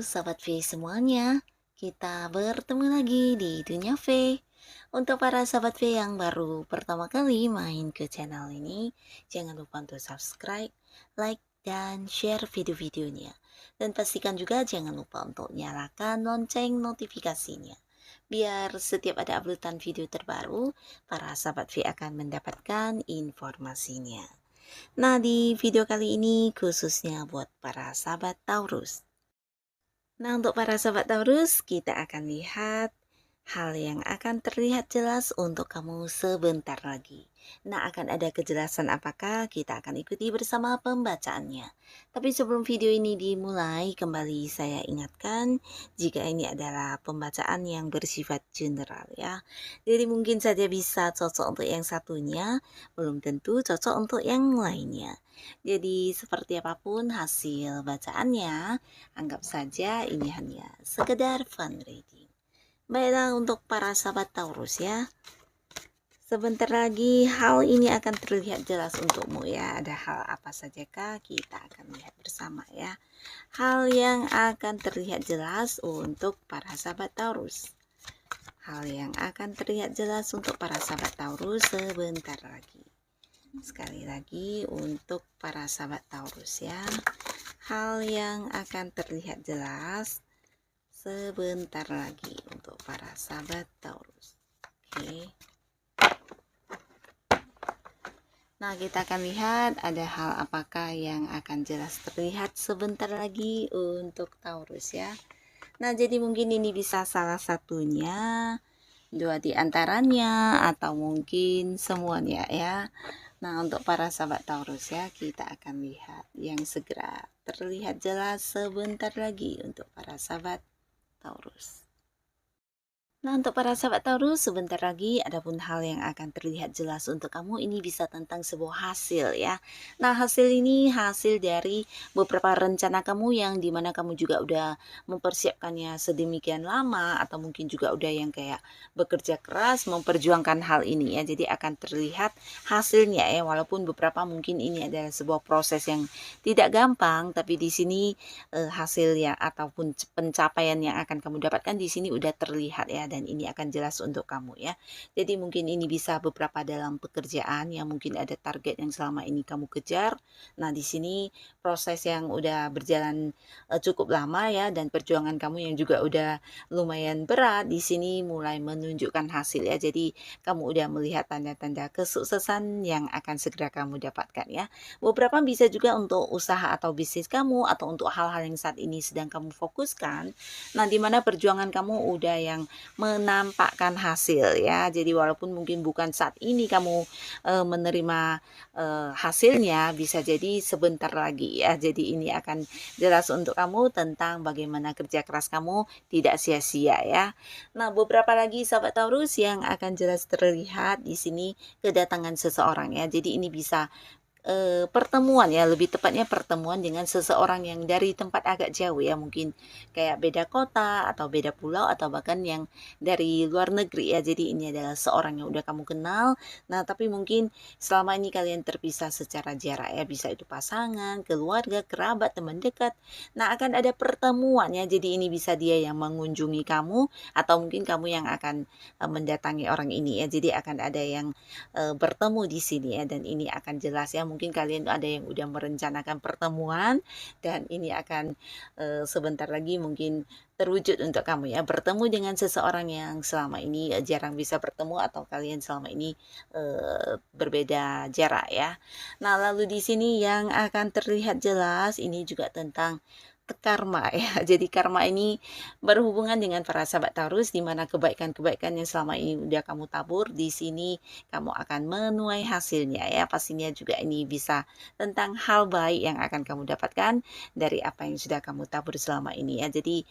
Sobat V semuanya, kita bertemu lagi di Dunia V. Untuk para Sobat V yang baru pertama kali main ke channel ini, jangan lupa untuk subscribe, like, dan share video-videonya. Dan pastikan juga jangan lupa untuk nyalakan lonceng notifikasinya. Biar setiap ada uploadan video terbaru, para Sobat V akan mendapatkan informasinya. Nah, di video kali ini khususnya buat para sahabat Taurus. Nah, untuk para sahabat Taurus, kita akan lihat hal yang akan terlihat jelas untuk kamu sebentar lagi. Nah, akan ada kejelasan apakah, kita akan ikuti bersama pembacaannya. Tapi sebelum video ini dimulai, kembali saya ingatkan jika ini adalah pembacaan yang bersifat general ya. Jadi mungkin saja bisa cocok untuk yang satunya, belum tentu cocok untuk yang lainnya. Jadi seperti apapun hasil bacaannya, anggap saja ini hanya sekedar fun reading. Baiklah untuk para sahabat Taurus ya. Sebentar lagi hal ini akan terlihat jelas untukmu ya. Ada hal apa sajakah, kita akan lihat bersama ya. Hal yang akan terlihat jelas untuk para sahabat Taurus. Hal yang akan terlihat jelas untuk para sahabat Taurus sebentar lagi. Sekali lagi untuk para sahabat Taurus ya. Hal yang akan terlihat jelas sebentar lagi untuk para sahabat Taurus. Oke. Nah, kita akan lihat ada hal apakah yang akan jelas terlihat sebentar lagi untuk Taurus ya. Nah, jadi mungkin ini bisa salah satunya, dua di antaranya, atau mungkin semuanya ya. Nah, untuk para sahabat Taurus ya, kita akan lihat yang segera terlihat jelas sebentar lagi untuk para sahabat Taurus. Nah, untuk para sahabat Taurus, sebentar lagi adapun hal yang akan terlihat jelas untuk kamu ini bisa tentang sebuah hasil ya. Nah, hasil ini hasil dari beberapa rencana kamu yang dimana kamu juga udah mempersiapkannya sedemikian lama, atau mungkin juga udah yang kayak bekerja keras memperjuangkan hal ini ya. Jadi akan terlihat hasilnya ya, walaupun beberapa mungkin ini adalah sebuah proses yang tidak gampang, tapi di sini hasil yang ataupun pencapaian yang akan kamu dapatkan di sini udah terlihat ya, dan ini akan jelas untuk kamu ya. Jadi mungkin ini bisa beberapa dalam pekerjaan yang mungkin ada target yang selama ini kamu kejar. Nah, di sini proses yang udah berjalan cukup lama ya, dan perjuangan kamu yang juga udah lumayan berat di sini mulai menunjukkan hasil ya. Jadi kamu udah melihat tanda-tanda kesuksesan yang akan segera kamu dapatkan ya. Beberapa bisa juga untuk usaha atau bisnis kamu, atau untuk hal-hal yang saat ini sedang kamu fokuskan. Nah, dimana perjuangan kamu udah yang menampakkan hasil ya. Jadi walaupun mungkin bukan saat ini kamu menerima hasilnya, bisa jadi sebentar lagi ya. Jadi ini akan jelas untuk kamu tentang bagaimana kerja keras kamu tidak sia-sia ya. Nah, beberapa lagi sahabat Taurus yang akan jelas terlihat di sini kedatangan seseorang ya. Jadi ini bisa pertemuan ya, lebih tepatnya pertemuan dengan seseorang yang dari tempat agak jauh ya, mungkin kayak beda kota atau beda pulau, atau bahkan yang dari luar negeri ya. Jadi ini adalah seorang yang udah kamu kenal. Nah, tapi mungkin selama ini kalian terpisah secara jarak ya, bisa itu pasangan, keluarga, kerabat, teman dekat. Nah, akan ada pertemuan ya. Jadi ini bisa dia yang mengunjungi kamu, atau mungkin kamu yang akan mendatangi orang ini ya. Jadi akan ada yang bertemu di sini ya, dan ini akan jelas ya. Mungkin kalian ada yang udah merencanakan pertemuan, dan ini akan sebentar lagi mungkin terwujud untuk kamu ya, bertemu dengan seseorang yang selama ini jarang bisa bertemu, atau kalian selama ini berbeda jarak ya. Nah, lalu di sini yang akan terlihat jelas ini juga tentang karma ya. Jadi karma ini berhubungan dengan para sahabat Taurus, di mana kebaikan-kebaikan yang selama ini udah kamu tabur di sini kamu akan menuai hasilnya ya. Pastinya juga ini bisa tentang hal baik yang akan kamu dapatkan dari apa yang sudah kamu tabur selama ini ya. Jadi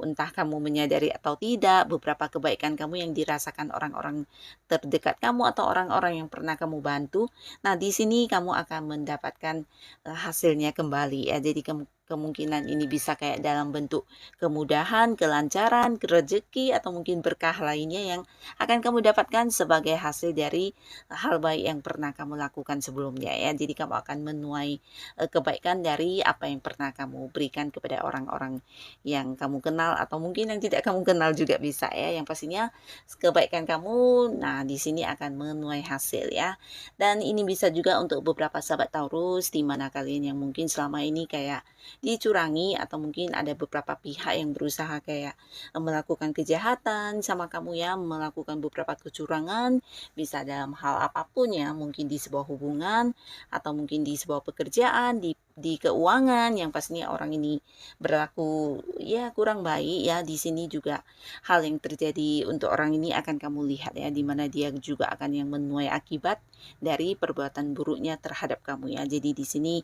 entah kamu menyadari atau tidak, beberapa kebaikan kamu yang dirasakan orang-orang terdekat kamu atau orang-orang yang pernah kamu bantu, nah di sini kamu akan mendapatkan hasilnya kembali ya. Jadi Kemungkinan ini bisa kayak dalam bentuk kemudahan, kelancaran, rezeki, atau mungkin berkah lainnya yang akan kamu dapatkan sebagai hasil dari hal baik yang pernah kamu lakukan sebelumnya ya. Jadi kamu akan menuai kebaikan dari apa yang pernah kamu berikan kepada orang-orang yang kamu kenal atau mungkin yang tidak kamu kenal juga bisa ya. Yang pastinya kebaikan kamu, nah di sini akan menuai hasil ya. Dan ini bisa juga untuk beberapa sahabat Taurus di mana kalian yang mungkin selama ini kayak dicurangi atau mungkin ada beberapa pihak yang berusaha kayak melakukan kejahatan sama kamu ya, melakukan beberapa kecurangan, bisa dalam hal apapun ya, mungkin di sebuah hubungan atau mungkin di sebuah pekerjaan, di keuangan yang pastinya orang ini berlaku ya kurang baik ya. Di sini juga hal yang terjadi untuk orang ini akan kamu lihat ya, dimana dia juga akan yang menuai akibat dari perbuatan buruknya terhadap kamu ya. Jadi di sini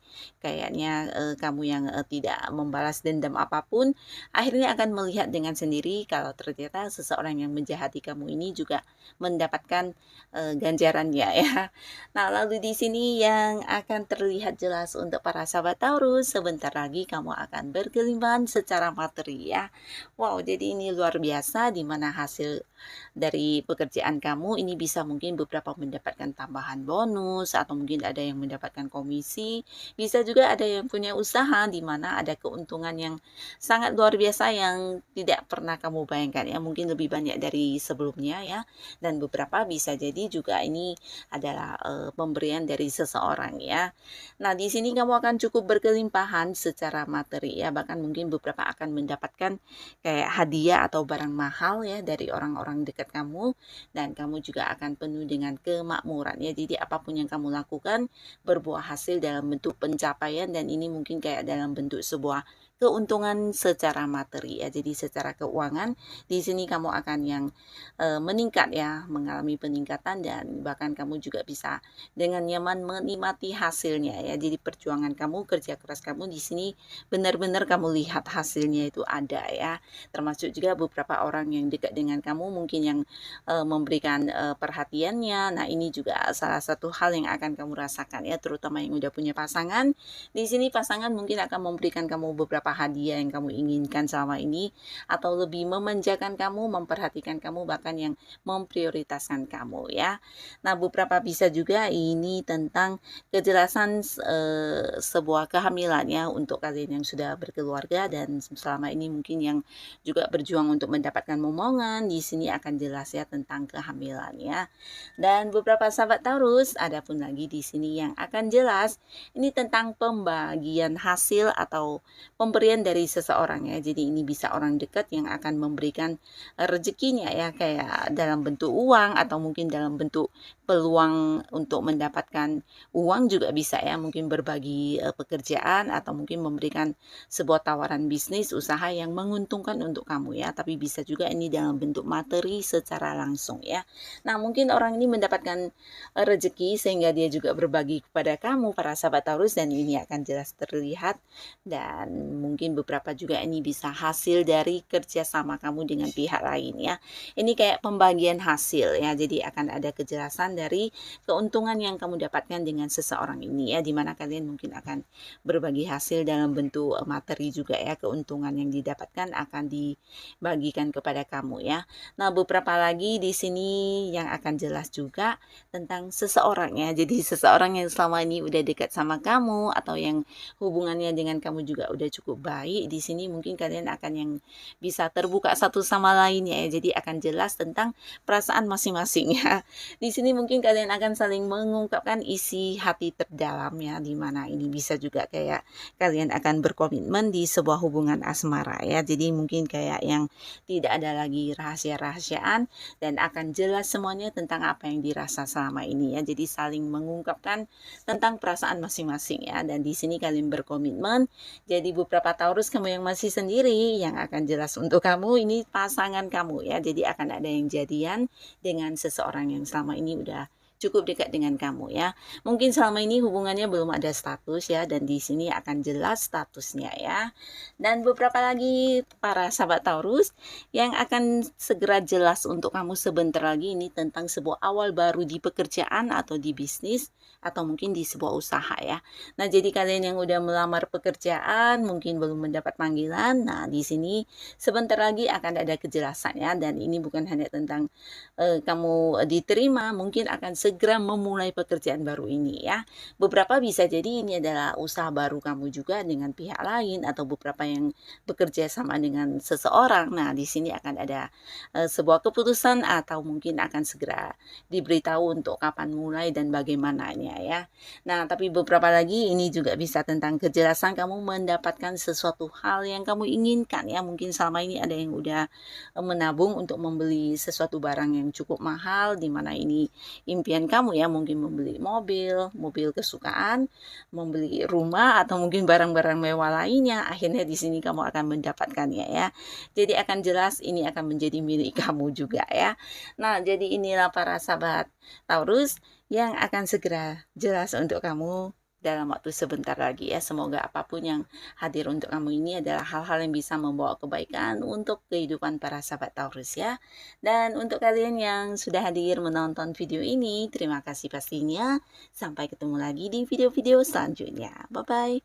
kayaknya kamu yang tidak membalas dendam apapun, akhirnya akan melihat dengan sendiri kalau ternyata seseorang yang menjahati kamu ini juga mendapatkan ganjarannya ya. Nah, lalu di sini yang akan terlihat jelas untuk para sahabat Taurus, sebentar lagi kamu akan berkelimpahan secara materi ya. Wow, jadi ini luar biasa di mana hasil dari pekerjaan kamu ini bisa mungkin beberapa mendapatkan tambahan bonus atau mungkin ada yang mendapatkan komisi, bisa juga ada yang punya usaha di mana ada keuntungan yang sangat luar biasa yang tidak pernah kamu bayangkan ya, mungkin lebih banyak dari sebelumnya ya. Dan beberapa bisa jadi juga ini adalah pemberian dari seseorang ya. Nah, di sini kamu akan cukup berkelimpahan secara materi ya, bahkan mungkin beberapa akan mendapatkan kayak hadiah atau barang mahal ya dari orang-orang dekat kamu, dan kamu juga akan penuh dengan kemakmuran ya. Jadi apapun yang kamu lakukan berbuah hasil dalam bentuk pencapaian, dan ini mungkin kayak dalam bentuk sebuah keuntungan secara materi ya. Jadi secara keuangan di sini kamu akan yang meningkat ya, mengalami peningkatan, dan bahkan kamu juga bisa dengan nyaman menikmati hasilnya ya. Jadi perjuangan kamu, kerja keras kamu di sini benar-benar kamu lihat hasilnya itu ada ya. Termasuk juga beberapa orang yang dekat dengan kamu mungkin yang memberikan perhatiannya. Nah, ini juga salah satu hal yang akan kamu rasakan ya, terutama yang udah punya pasangan. Di sini pasangan mungkin akan memberikan kamu beberapa hadiah yang kamu inginkan selama ini, atau lebih memanjakan kamu, memperhatikan kamu, bahkan yang memprioritaskan kamu ya. Nah, beberapa bisa juga ini tentang kejelasan sebuah kehamilan ya untuk kalian yang sudah berkeluarga dan selama ini mungkin yang juga berjuang untuk mendapatkan momongan. Di sini akan jelas ya tentang kehamilan ya. Dan beberapa sahabat Taurus, ada pun lagi di sini yang akan jelas ini tentang pembagian hasil atau pemberian dari seseorang ya. Jadi ini bisa orang dekat yang akan memberikan rezekinya ya, kayak dalam bentuk uang atau mungkin dalam bentuk peluang untuk mendapatkan uang juga bisa ya, mungkin berbagi pekerjaan atau mungkin memberikan sebuah tawaran bisnis usaha yang menguntungkan untuk kamu ya. Tapi bisa juga ini dalam bentuk materi secara langsung ya. Nah, mungkin orang ini mendapatkan rezeki sehingga dia juga berbagi kepada kamu para sahabat Taurus, dan ini akan jelas terlihat. Dan mungkin beberapa juga ini bisa hasil dari kerjasama kamu dengan pihak lain ya. Ini kayak pembagian hasil ya, jadi akan ada kejelasan dari keuntungan yang kamu dapatkan dengan seseorang ini ya, dimana kalian mungkin akan berbagi hasil dalam bentuk materi juga ya. Keuntungan yang didapatkan akan dibagikan kepada kamu ya. Nah, beberapa lagi di sini yang akan jelas juga tentang seseorang ya. Jadi seseorang yang selama ini udah dekat sama kamu atau yang hubungannya dengan kamu juga udah cukup baik, di sini mungkin kalian akan yang bisa terbuka satu sama lain ya. Jadi akan jelas tentang perasaan masing-masing ya. Di sini mungkin kalian akan saling mengungkapkan isi hati terdalam ya, dimana ini bisa juga kayak kalian akan berkomitmen di sebuah hubungan asmara ya. Jadi mungkin kayak yang tidak ada lagi rahasia-rahasiaan dan akan jelas semuanya tentang apa yang dirasa selama ini ya. Jadi saling mengungkapkan tentang perasaan masing-masing ya. Dan di sini kalian berkomitmen. Jadi beberapa Taurus, kamu yang masih sendiri, yang akan jelas untuk kamu ini pasangan kamu ya. Jadi akan ada yang jadian dengan seseorang yang selama ini udah cukup dekat dengan kamu ya. Mungkin selama ini hubungannya belum ada status ya, dan di sini akan jelas statusnya ya. Dan beberapa lagi para sahabat Taurus yang akan segera jelas untuk kamu sebentar lagi, ini tentang sebuah awal baru di pekerjaan atau di bisnis atau mungkin di sebuah usaha ya. Nah, jadi kalian yang udah melamar pekerjaan mungkin belum mendapat panggilan. Nah, di sini sebentar lagi akan ada kejelasannya, dan ini bukan hanya tentang kamu diterima, mungkin akan segera memulai pekerjaan baru ini ya. Beberapa bisa jadi ini adalah usaha baru kamu juga dengan pihak lain, atau beberapa yang bekerja sama dengan seseorang. Nah, di sini akan ada sebuah keputusan, atau mungkin akan segera diberitahu untuk kapan mulai dan bagaimananya ya. Nah, tapi beberapa lagi ini juga bisa tentang kejelasan kamu mendapatkan sesuatu hal yang kamu inginkan ya. Mungkin selama ini ada yang udah menabung untuk membeli sesuatu barang yang cukup mahal, di mana ini impian kamu ya, mungkin membeli mobil kesukaan, membeli rumah, atau mungkin barang-barang mewah lainnya. Akhirnya di sini kamu akan mendapatkannya ya. Jadi akan jelas ini akan menjadi milik kamu juga ya. Nah, jadi inilah para sahabat Taurus yang akan segera jelas untuk kamu dalam waktu sebentar lagi ya. Semoga apapun yang hadir untuk kamu ini adalah hal-hal yang bisa membawa kebaikan untuk kehidupan para sahabat Taurus ya. Dan untuk kalian yang sudah hadir menonton video ini, terima kasih pastinya. Sampai ketemu lagi di video-video selanjutnya. Bye-bye.